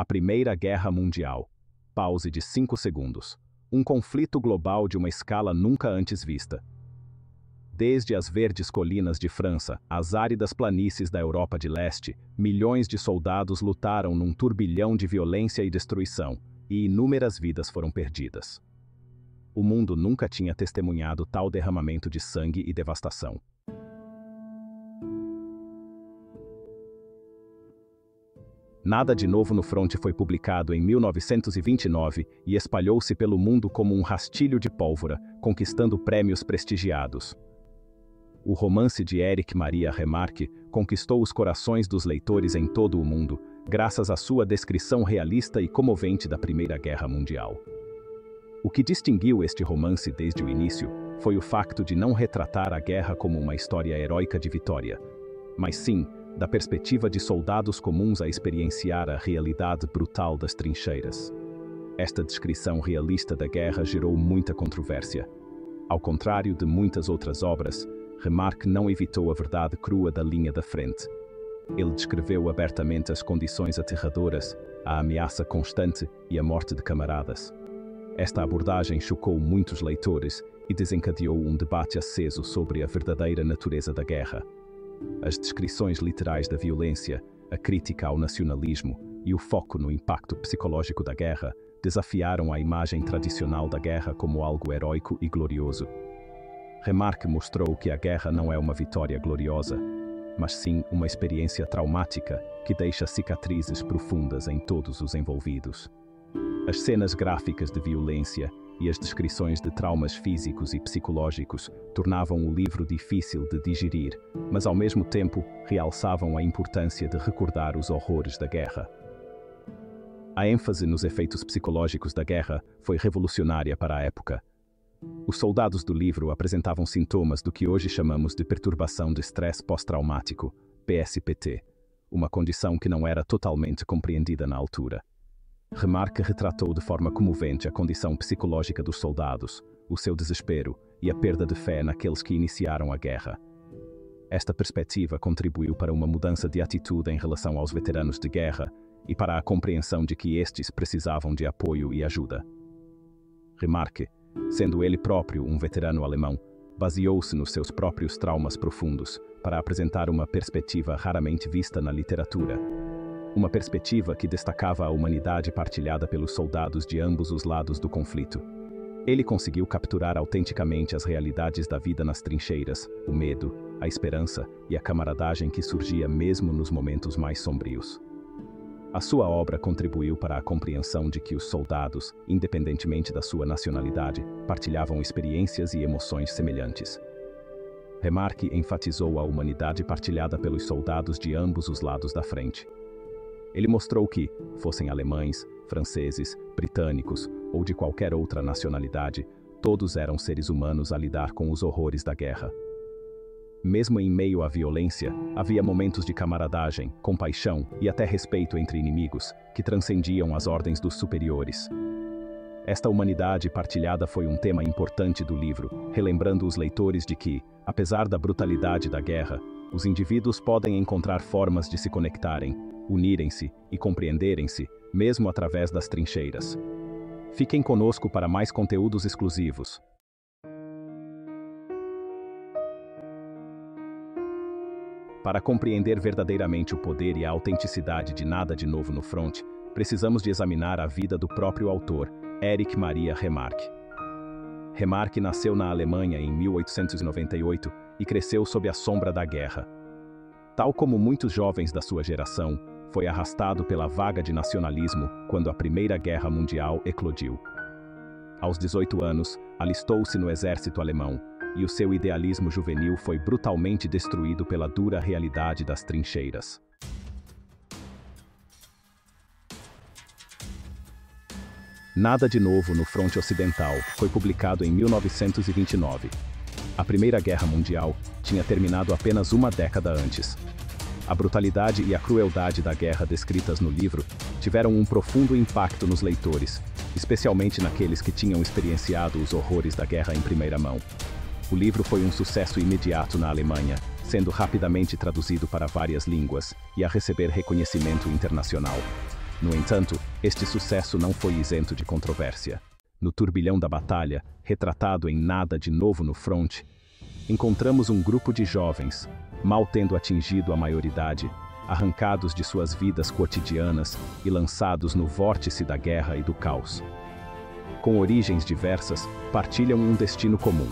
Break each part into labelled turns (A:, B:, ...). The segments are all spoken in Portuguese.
A: A Primeira Guerra Mundial. Pause de 5 segundos. Um conflito global de uma escala nunca antes vista. Desde as verdes colinas de França às áridas planícies da Europa de Leste, milhões de soldados lutaram num turbilhão de violência e destruição, e inúmeras vidas foram perdidas. O mundo nunca tinha testemunhado tal derramamento de sangue e devastação. Nada de Novo no Fronte foi publicado em 1929 e espalhou-se pelo mundo como um rastilho de pólvora, conquistando prêmios prestigiados. O romance de Éric Maria Remarque conquistou os corações dos leitores em todo o mundo, graças à sua descrição realista e comovente da Primeira Guerra Mundial. O que distinguiu este romance desde o início foi o facto de não retratar a guerra como uma história heróica de vitória, mas sim da perspectiva de soldados comuns a experienciar a realidade brutal das trincheiras. Esta descrição realista da guerra gerou muita controvérsia. Ao contrário de muitas outras obras, Remarque não evitou a verdade crua da linha da frente. Ele descreveu abertamente as condições aterradoras, a ameaça constante e a morte de camaradas. Esta abordagem chocou muitos leitores e desencadeou um debate aceso sobre a verdadeira natureza da guerra. As descrições literais da violência, a crítica ao nacionalismo e o foco no impacto psicológico da guerra desafiaram a imagem tradicional da guerra como algo heróico e glorioso. Remarque mostrou que a guerra não é uma vitória gloriosa, mas sim uma experiência traumática que deixa cicatrizes profundas em todos os envolvidos. As cenas gráficas de violência e as descrições de traumas físicos e psicológicos tornavam o livro difícil de digerir, mas ao mesmo tempo realçavam a importância de recordar os horrores da guerra. A ênfase nos efeitos psicológicos da guerra foi revolucionária para a época. Os soldados do livro apresentavam sintomas do que hoje chamamos de perturbação de estresse pós-traumático, PSPT, uma condição que não era totalmente compreendida na altura. Remarque retratou de forma comovente a condição psicológica dos soldados, o seu desespero e a perda de fé naqueles que iniciaram a guerra. Esta perspectiva contribuiu para uma mudança de atitude em relação aos veteranos de guerra e para a compreensão de que estes precisavam de apoio e ajuda. Remarque, sendo ele próprio um veterano alemão, baseou-se nos seus próprios traumas profundos para apresentar uma perspectiva raramente vista na literatura. Uma perspectiva que destacava a humanidade partilhada pelos soldados de ambos os lados do conflito. Ele conseguiu capturar autenticamente as realidades da vida nas trincheiras, o medo, a esperança e a camaradagem que surgia mesmo nos momentos mais sombrios. A sua obra contribuiu para a compreensão de que os soldados, independentemente da sua nacionalidade, partilhavam experiências e emoções semelhantes. Remarque enfatizou a humanidade partilhada pelos soldados de ambos os lados da frente. Ele mostrou que, fossem alemães, franceses, britânicos ou de qualquer outra nacionalidade, todos eram seres humanos a lidar com os horrores da guerra. Mesmo em meio à violência, havia momentos de camaradagem, compaixão e até respeito entre inimigos, que transcendiam as ordens dos superiores. Esta humanidade partilhada foi um tema importante do livro, relembrando os leitores de que, apesar da brutalidade da guerra, os indivíduos podem encontrar formas de se conectarem, unirem-se e compreenderem-se, mesmo através das trincheiras. Fiquem conosco para mais conteúdos exclusivos. Para compreender verdadeiramente o poder e a autenticidade de Nada de Novo no Fronte, precisamos de examinar a vida do próprio autor, Éric Maria Remarque. Remarque nasceu na Alemanha em 1898 e cresceu sob a sombra da guerra. Tal como muitos jovens da sua geração, foi arrastado pela vaga de nacionalismo quando a Primeira Guerra Mundial eclodiu. Aos 18 anos, alistou-se no exército alemão, e o seu idealismo juvenil foi brutalmente destruído pela dura realidade das trincheiras. Nada de Novo no Fronte Ocidental foi publicado em 1929. A Primeira Guerra Mundial tinha terminado apenas uma década antes. A brutalidade e a crueldade da guerra descritas no livro tiveram um profundo impacto nos leitores, especialmente naqueles que tinham experienciado os horrores da guerra em primeira mão. O livro foi um sucesso imediato na Alemanha, sendo rapidamente traduzido para várias línguas e a receber reconhecimento internacional. No entanto, este sucesso não foi isento de controvérsia. No turbilhão da batalha, retratado em Nada de Novo no Front, encontramos um grupo de jovens, mal tendo atingido a maioridade, arrancados de suas vidas cotidianas e lançados no vórtice da guerra e do caos. Com origens diversas, partilham um destino comum.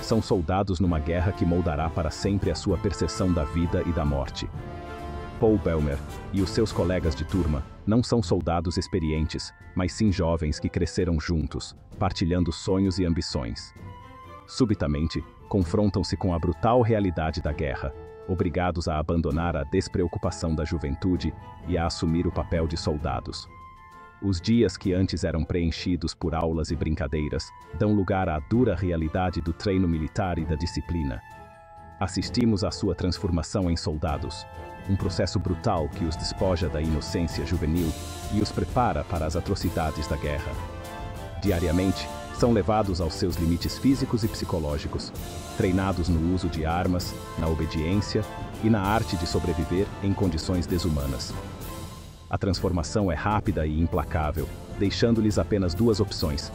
A: São soldados numa guerra que moldará para sempre a sua percepção da vida e da morte. Paul Belmer e os seus colegas de turma não são soldados experientes, mas sim jovens que cresceram juntos, partilhando sonhos e ambições. Subitamente, confrontam-se com a brutal realidade da guerra, obrigados a abandonar a despreocupação da juventude e a assumir o papel de soldados. Os dias que antes eram preenchidos por aulas e brincadeiras dão lugar à dura realidade do treino militar e da disciplina. Assistimos à sua transformação em soldados, um processo brutal que os despoja da inocência juvenil e os prepara para as atrocidades da guerra. Diariamente, são levados aos seus limites físicos e psicológicos, treinados no uso de armas, na obediência e na arte de sobreviver em condições desumanas. A transformação é rápida e implacável, deixando-lhes apenas duas opções: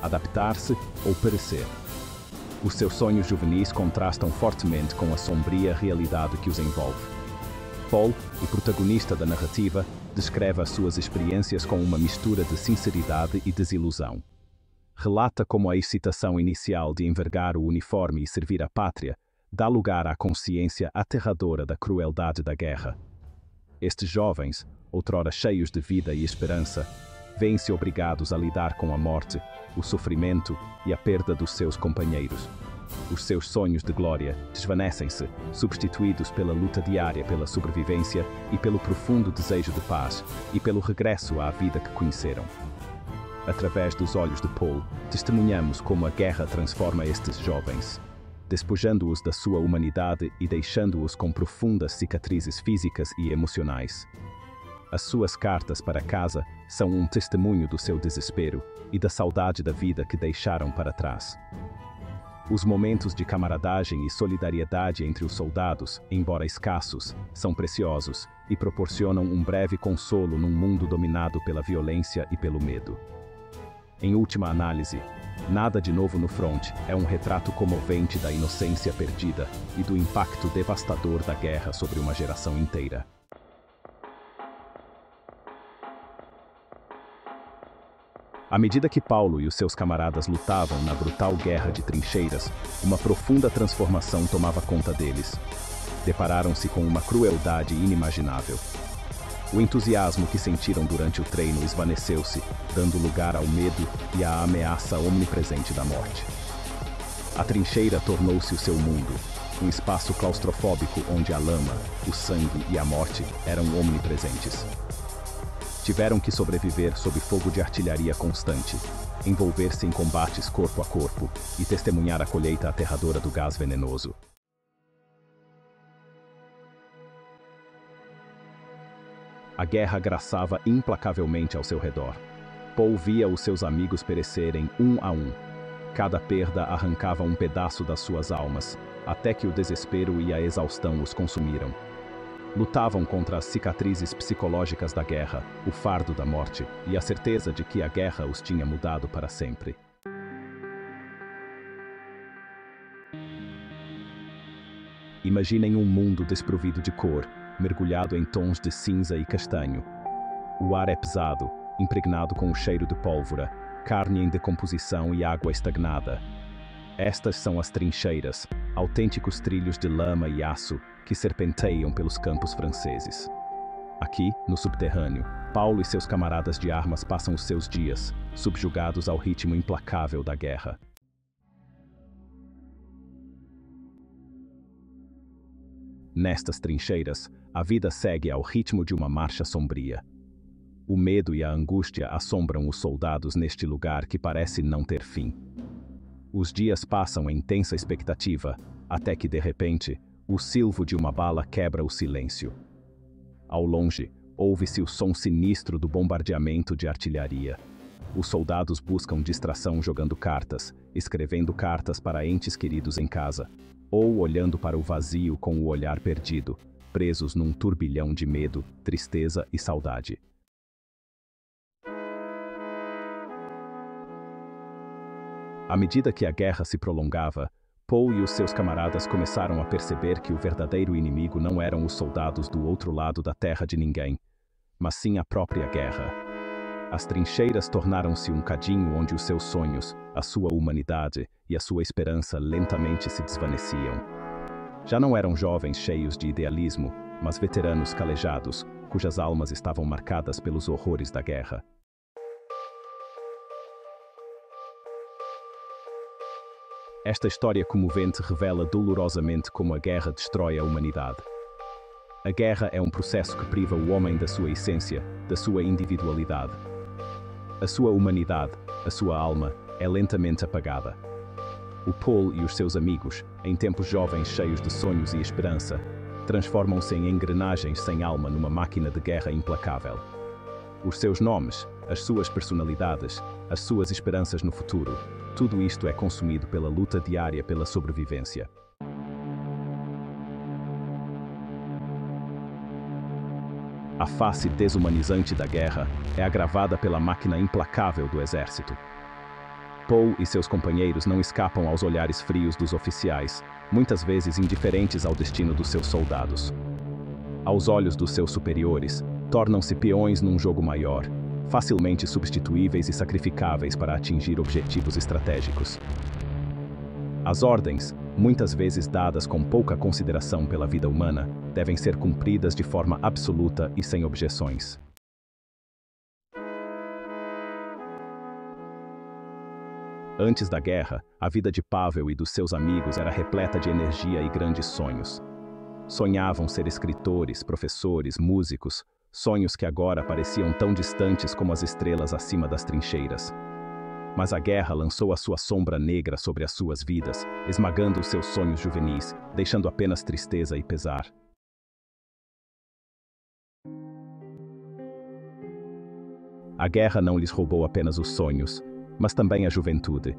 A: adaptar-se ou perecer. Os seus sonhos juvenis contrastam fortemente com a sombria realidade que os envolve. Paul, o protagonista da narrativa, descreve as suas experiências com uma mistura de sinceridade e desilusão. Relata como a excitação inicial de envergar o uniforme e servir a pátria dá lugar à consciência aterradora da crueldade da guerra. Estes jovens, outrora cheios de vida e esperança, veem-se obrigados a lidar com a morte, o sofrimento e a perda dos seus companheiros. Os seus sonhos de glória desvanecem-se, substituídos pela luta diária pela sobrevivência e pelo profundo desejo de paz e pelo regresso à vida que conheceram. Através dos olhos de Paul, testemunhamos como a guerra transforma estes jovens, despojando-os da sua humanidade e deixando-os com profundas cicatrizes físicas e emocionais. As suas cartas para casa são um testemunho do seu desespero e da saudade da vida que deixaram para trás. Os momentos de camaradagem e solidariedade entre os soldados, embora escassos, são preciosos e proporcionam um breve consolo num mundo dominado pela violência e pelo medo. Em última análise, Nada de Novo no Front é um retrato comovente da inocência perdida e do impacto devastador da guerra sobre uma geração inteira. À medida que Paulo e os seus camaradas lutavam na brutal guerra de trincheiras, uma profunda transformação tomava conta deles. Depararam-se com uma crueldade inimaginável. O entusiasmo que sentiram durante o treino esvaneceu-se, dando lugar ao medo e à ameaça omnipresente da morte. A trincheira tornou-se o seu mundo, um espaço claustrofóbico onde a lama, o sangue e a morte eram omnipresentes. Tiveram que sobreviver sob fogo de artilharia constante, envolver-se em combates corpo a corpo e testemunhar a colheita aterradora do gás venenoso. A guerra graçava implacavelmente ao seu redor. Paul via os seus amigos perecerem um a um. Cada perda arrancava um pedaço das suas almas, até que o desespero e a exaustão os consumiram. Lutavam contra as cicatrizes psicológicas da guerra, o fardo da morte e a certeza de que a guerra os tinha mudado para sempre. Imaginem um mundo desprovido de cor, mergulhado em tons de cinza e castanho. O ar é pesado, impregnado com o cheiro de pólvora, carne em decomposição e água estagnada. Estas são as trincheiras, autênticos trilhos de lama e aço que serpenteiam pelos campos franceses. Aqui, no subterrâneo, Paulo e seus camaradas de armas passam os seus dias, subjugados ao ritmo implacável da guerra. Nestas trincheiras, a vida segue ao ritmo de uma marcha sombria. O medo e a angústia assombram os soldados neste lugar que parece não ter fim. Os dias passam em tensa expectativa, até que, de repente, o silvo de uma bala quebra o silêncio. Ao longe, ouve-se o som sinistro do bombardeamento de artilharia. Os soldados buscam distração jogando cartas, escrevendo cartas para entes queridos em casa, ou olhando para o vazio com o olhar perdido, presos num turbilhão de medo, tristeza e saudade. À medida que a guerra se prolongava, Paul e os seus camaradas começaram a perceber que o verdadeiro inimigo não eram os soldados do outro lado da terra de ninguém, mas sim a própria guerra. As trincheiras tornaram-se um cadinho onde os seus sonhos, a sua humanidade e a sua esperança lentamente se desvaneciam. Já não eram jovens cheios de idealismo, mas veteranos calejados, cujas almas estavam marcadas pelos horrores da guerra. Esta história comovente revela dolorosamente como a guerra destrói a humanidade. A guerra é um processo que priva o homem da sua essência, da sua individualidade. A sua humanidade, a sua alma, é lentamente apagada. O Paul e os seus amigos, em tempos jovens cheios de sonhos e esperança, transformam-se em engrenagens sem alma numa máquina de guerra implacável. Os seus nomes, as suas personalidades, as suas esperanças no futuro, tudo isto é consumido pela luta diária pela sobrevivência. A face desumanizante da guerra é agravada pela máquina implacável do exército. Paul e seus companheiros não escapam aos olhares frios dos oficiais, muitas vezes indiferentes ao destino dos seus soldados. Aos olhos dos seus superiores, tornam-se peões num jogo maior, facilmente substituíveis e sacrificáveis para atingir objetivos estratégicos. As ordens, muitas vezes dadas com pouca consideração pela vida humana, devem ser cumpridas de forma absoluta e sem objeções. Antes da guerra, a vida de Pavel e dos seus amigos era repleta de energia e grandes sonhos. Sonhavam ser escritores, professores, músicos, sonhos que agora pareciam tão distantes como as estrelas acima das trincheiras. Mas a guerra lançou a sua sombra negra sobre as suas vidas, esmagando os seus sonhos juvenis, deixando apenas tristeza e pesar. A guerra não lhes roubou apenas os sonhos, mas também a juventude.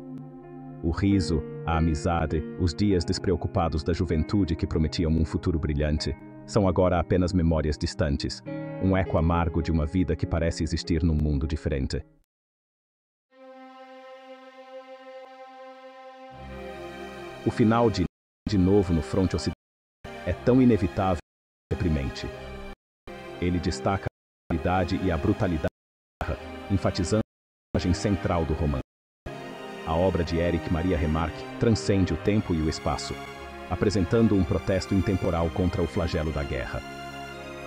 A: O riso, a amizade, os dias despreocupados da juventude que prometiam um futuro brilhante, são agora apenas memórias distantes, um eco amargo de uma vida que parece existir num mundo diferente. O final de novo no fronte ocidental é tão inevitável e deprimente. Ele destaca a realidade e a brutalidade da guerra, enfatizando a imagem central do romance. A obra de Erich Maria Remarque transcende o tempo e o espaço, apresentando um protesto intemporal contra o flagelo da guerra.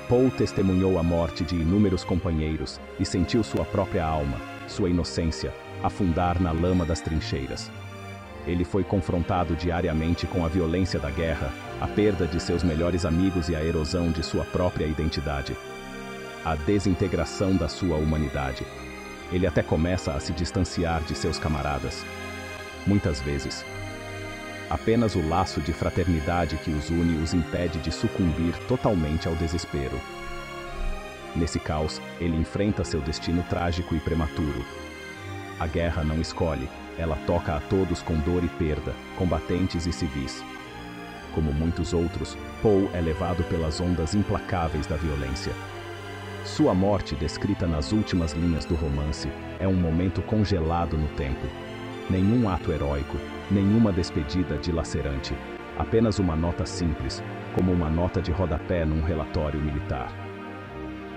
A: Paul testemunhou a morte de inúmeros companheiros e sentiu sua própria alma, sua inocência, afundar na lama das trincheiras. Ele foi confrontado diariamente com a violência da guerra, a perda de seus melhores amigos e a erosão de sua própria identidade. A desintegração da sua humanidade. Ele até começa a se distanciar de seus camaradas. Muitas vezes, apenas o laço de fraternidade que os une os impede de sucumbir totalmente ao desespero. Nesse caos, ele enfrenta seu destino trágico e prematuro. A guerra não escolhe, ela toca a todos com dor e perda, combatentes e civis. Como muitos outros, Paul é levado pelas ondas implacáveis da violência. Sua morte, descrita nas últimas linhas do romance, é um momento congelado no tempo. Nenhum ato heróico, nenhuma despedida dilacerante, apenas uma nota simples, como uma nota de rodapé num relatório militar.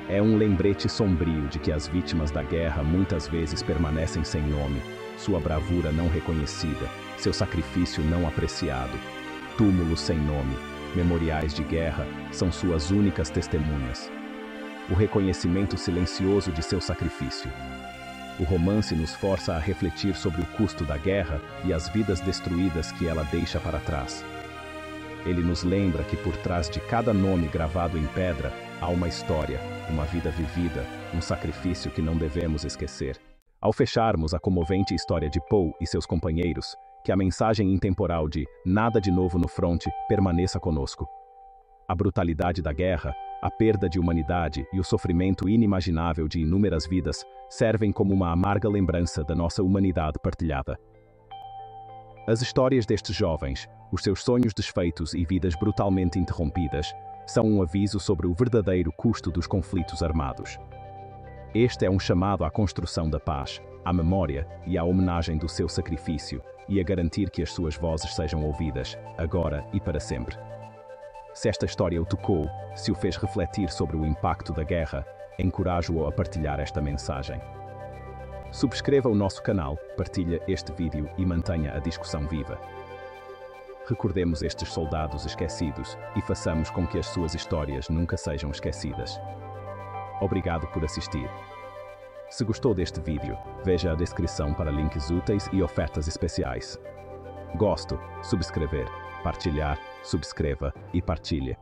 A: É um lembrete sombrio de que as vítimas da guerra muitas vezes permanecem sem nome, sua bravura não reconhecida, seu sacrifício não apreciado. Túmulos sem nome, memoriais de guerra, são suas únicas testemunhas. O reconhecimento silencioso de seu sacrifício. O romance nos força a refletir sobre o custo da guerra e as vidas destruídas que ela deixa para trás. Ele nos lembra que por trás de cada nome gravado em pedra há uma história, uma vida vivida, um sacrifício que não devemos esquecer. Ao fecharmos a comovente história de Paul e seus companheiros, que a mensagem intemporal de "nada de novo no fronte" permaneça conosco. A brutalidade da guerra, a perda de humanidade e o sofrimento inimaginável de inúmeras vidas servem como uma amarga lembrança da nossa humanidade partilhada. As histórias destes jovens, os seus sonhos desfeitos e vidas brutalmente interrompidas, são um aviso sobre o verdadeiro custo dos conflitos armados. Este é um chamado à construção da paz, à memória e à homenagem do seu sacrifício, e a garantir que as suas vozes sejam ouvidas, agora e para sempre. Se esta história o tocou, se o fez refletir sobre o impacto da guerra, encorajo-o a partilhar esta mensagem. Subscreva o nosso canal, partilhe este vídeo e mantenha a discussão viva. Recordemos estes soldados esquecidos e façamos com que as suas histórias nunca sejam esquecidas. Obrigado por assistir. Se gostou deste vídeo, veja a descrição para links úteis e ofertas especiais. Gosto, subscrever, partilhar, subscreva e partilhe.